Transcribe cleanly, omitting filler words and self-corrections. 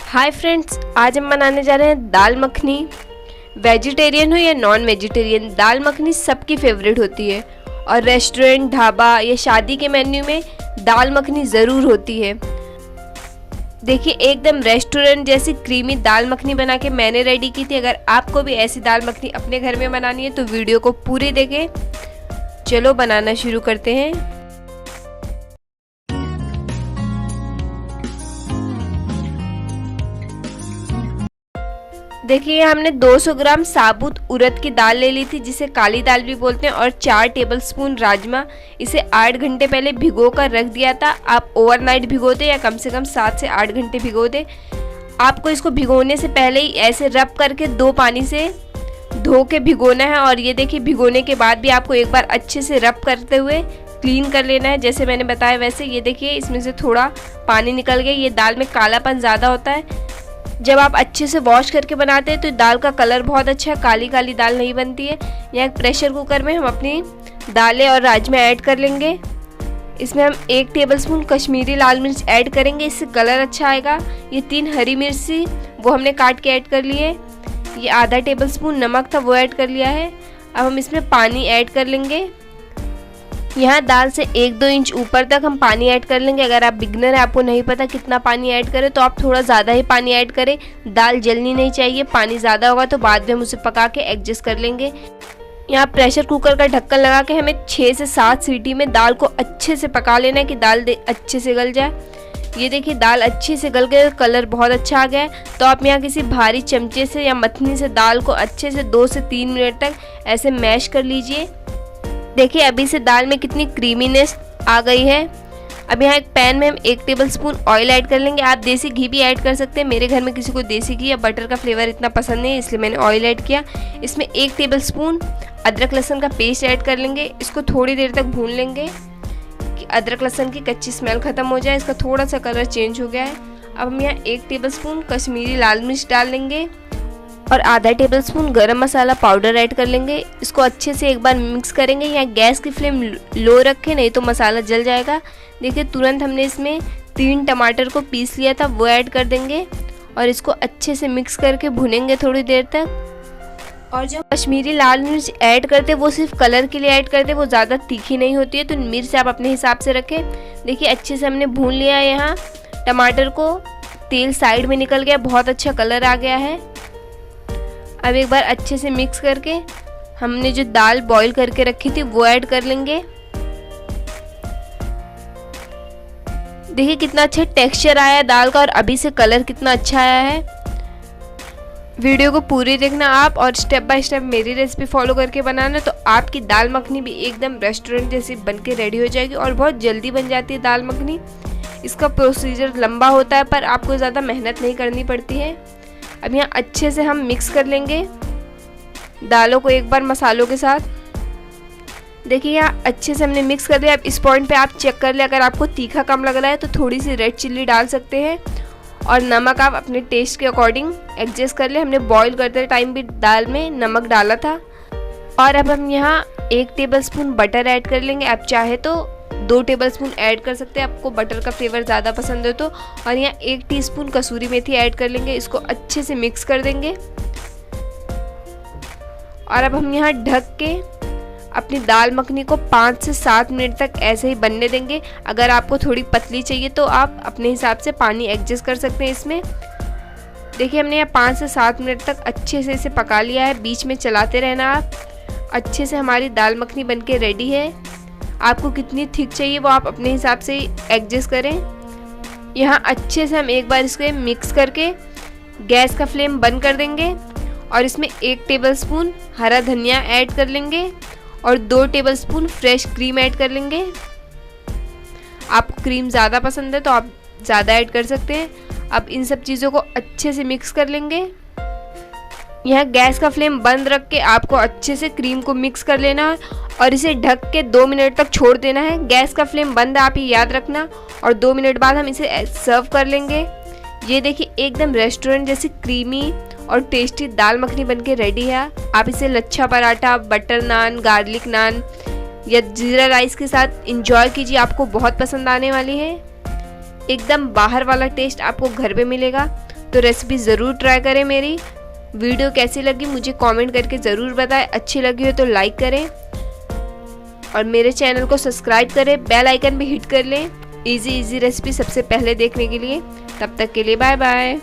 Hi friends, आज हम बनाने जा रहे हैं दाल मखनी। वेजिटेरियन हो या नॉन वेजिटेरियन, दाल मखनी सबकी फेवरेट होती है और रेस्टोरेंट, ढाबा या शादी के मेन्यू में दाल मखनी ज़रूर होती है। देखिए, एकदम रेस्टोरेंट जैसी क्रीमी दाल मखनी बना के मैंने रेडी की थी। अगर आपको भी ऐसी दाल मखनी अपने घर में बनानी है तो वीडियो को पूरी देखें। चलो बनाना शुरू करते हैं। देखिए, हमने 200 ग्राम साबुत उड़द की दाल ले ली थी, जिसे काली दाल भी बोलते हैं, और 4 टेबलस्पून राजमा। इसे 8 घंटे पहले भिगो कर रख दिया था। आप ओवरनाइट भिगो दें या कम से कम 7 से 8 घंटे भिगो दें। आपको इसको भिगोने से पहले ही ऐसे रब करके 2 पानी से धो के भिगोना है। और ये देखिए, भिगोने के बाद भी आपको एक बार अच्छे से रब करते हुए क्लीन कर लेना है, जैसे मैंने बताया वैसे। ये देखिए, इसमें से थोड़ा पानी निकल गया। ये दाल में कालापन ज़्यादा होता है। जब आप अच्छे से वॉश करके बनाते हैं तो दाल का कलर बहुत अच्छा है, काली काली दाल नहीं बनती है। यहाँ एक प्रेशर कुकर में हम अपनी दालें और राजमा ऐड कर लेंगे। इसमें हम 1 टेबलस्पून कश्मीरी लाल मिर्च ऐड करेंगे, इससे कलर अच्छा आएगा। ये 3 हरी मिर्ची वो हमने काट के ऐड कर लिए। ये आधा टेबलस्पून नमक था, वो ऐड कर लिया है। अब हम इसमें पानी ऐड कर लेंगे। यहाँ दाल से 1-2 इंच ऊपर तक हम पानी ऐड कर लेंगे। अगर आप बिगनर है, आपको नहीं पता कितना पानी ऐड करें, तो आप थोड़ा ज़्यादा ही पानी ऐड करें। दाल जलनी नहीं चाहिए। पानी ज़्यादा होगा तो बाद में हम उसे पका के एडजस्ट कर लेंगे। यहाँ प्रेशर कुकर का ढक्कन लगा के हमें 6 से 7 सीटी में दाल को अच्छे से पका लेना है कि दाल अच्छे से गल जाए। ये देखिए, दाल अच्छे से गल गई, कलर बहुत अच्छा आ गया है। तो आप यहाँ किसी भारी चमचे से या मथनी से दाल को अच्छे से 2 से 3 मिनट तक ऐसे मैश कर लीजिए। देखिए, अभी से दाल में कितनी क्रीमीनेस आ गई है। अब यहाँ एक पैन में हम 1 टेबलस्पून ऑयल ऐड कर लेंगे। आप देसी घी भी ऐड कर सकते हैं। मेरे घर में किसी को देसी घी या बटर का फ्लेवर इतना पसंद नहीं है, इसलिए मैंने ऑयल ऐड किया। इसमें 1 टेबलस्पून अदरक लहसुन का पेस्ट ऐड कर लेंगे। इसको थोड़ी देर तक भून लेंगे कि अदरक लहसुन की कच्ची स्मेल ख़त्म हो जाए। इसका थोड़ा सा कलर चेंज हो गया है। अब हम यहाँ 1 टेबलस्पून कश्मीरी लाल मिर्च डाल लेंगे और आधा टेबलस्पून गरम मसाला पाउडर ऐड कर लेंगे। इसको अच्छे से एक बार मिक्स करेंगे। यहाँ गैस की फ्लेम लो रखें, नहीं तो मसाला जल जाएगा। देखिए, तुरंत हमने इसमें 3 टमाटर को पीस लिया था, वो ऐड कर देंगे और इसको अच्छे से मिक्स करके भुनेंगे थोड़ी देर तक। और जो कश्मीरी लाल मिर्च ऐड करते वो सिर्फ कलर के लिए ऐड करते, वो ज़्यादा तीखी नहीं होती है, तो मिर्च आप अपने हिसाब से रखें। देखिए, अच्छे से हमने भून लिया है। यहाँ टमाटर को तेल साइड में निकल गया, बहुत अच्छा कलर आ गया है। अब एक बार अच्छे से मिक्स करके हमने जो दाल बॉईल करके रखी थी वो ऐड कर लेंगे। देखिए, कितना अच्छा टेक्सचर आया है दाल का और अभी से कलर कितना अच्छा आया है। वीडियो को पूरी देखना आप और स्टेप बाय स्टेप मेरी रेसिपी फॉलो करके बनाना, तो आपकी दाल मखनी भी एकदम रेस्टोरेंट जैसी बनके रेडी हो जाएगी और बहुत जल्दी बन जाती है दाल मखनी। इसका प्रोसीजर लंबा होता है पर आपको ज़्यादा मेहनत नहीं करनी पड़ती है। अब यहाँ अच्छे से हम मिक्स कर लेंगे दालों को एक बार मसालों के साथ। देखिए, यहाँ अच्छे से हमने मिक्स कर दिया। अब इस पॉइंट पे आप चेक कर ले, अगर आपको तीखा कम लग रहा है तो थोड़ी सी रेड चिल्ली डाल सकते हैं और नमक आप अपने टेस्ट के अकॉर्डिंग एडजस्ट कर ले। हमने बॉईल करते टाइम भी दाल में नमक डाला था। और अब हम यहाँ 1 टेबलस्पून बटर ऐड कर लेंगे। आप चाहे तो 2 टेबलस्पून ऐड कर सकते हैं, आपको बटर का फ्लेवर ज़्यादा पसंद हो तो। और यहाँ 1 टीस्पून कसूरी मेथी ऐड कर लेंगे। इसको अच्छे से मिक्स कर देंगे और अब हम यहाँ ढक के अपनी दाल मखनी को 5 से 7 मिनट तक ऐसे ही बनने देंगे। अगर आपको थोड़ी पतली चाहिए तो आप अपने हिसाब से पानी एडजस्ट कर सकते हैं इसमें। देखिए, हमने यहाँ 5 से 7 मिनट तक अच्छे से इसे पका लिया है। बीच में चलाते रहना आप। अच्छे से हमारी दाल मखनी बनके रेडी है। आपको कितनी थिक चाहिए वो आप अपने हिसाब से एडजस्ट करें। यहाँ अच्छे से हम एक बार इसको मिक्स करके गैस का फ्लेम बंद कर देंगे और इसमें 1 टेबलस्पून हरा धनिया ऐड कर लेंगे और 2 टेबलस्पून फ्रेश क्रीम ऐड कर लेंगे। आपको क्रीम ज़्यादा पसंद है तो आप ज़्यादा ऐड कर सकते हैं। अब इन सब चीज़ों को अच्छे से मिक्स कर लेंगे। यहाँ गैस का फ्लेम बंद रख के आपको अच्छे से क्रीम को मिक्स कर लेना है और इसे ढक के 2 मिनट तक छोड़ देना है। गैस का फ्लेम बंद है, आप ये याद रखना। और 2 मिनट बाद हम इसे सर्व कर लेंगे। ये देखिए, एकदम रेस्टोरेंट जैसी क्रीमी और टेस्टी दाल मखनी बनके रेडी है। आप इसे लच्छा पराठा, बटर नान, गार्लिक नान या जीरा राइस के साथ इंजॉय कीजिए। आपको बहुत पसंद आने वाली है। एकदम बाहर वाला टेस्ट आपको घर पे मिलेगा। तो रेसिपी ज़रूर ट्राई करें। मेरी वीडियो कैसी लगी मुझे कमेंट करके ज़रूर बताएं। अच्छी लगी हो तो लाइक करें और मेरे चैनल को सब्सक्राइब करें, बेल आइकन भी हिट कर लें इजी रेसिपी सबसे पहले देखने के लिए। तब तक के लिए बाय बाय।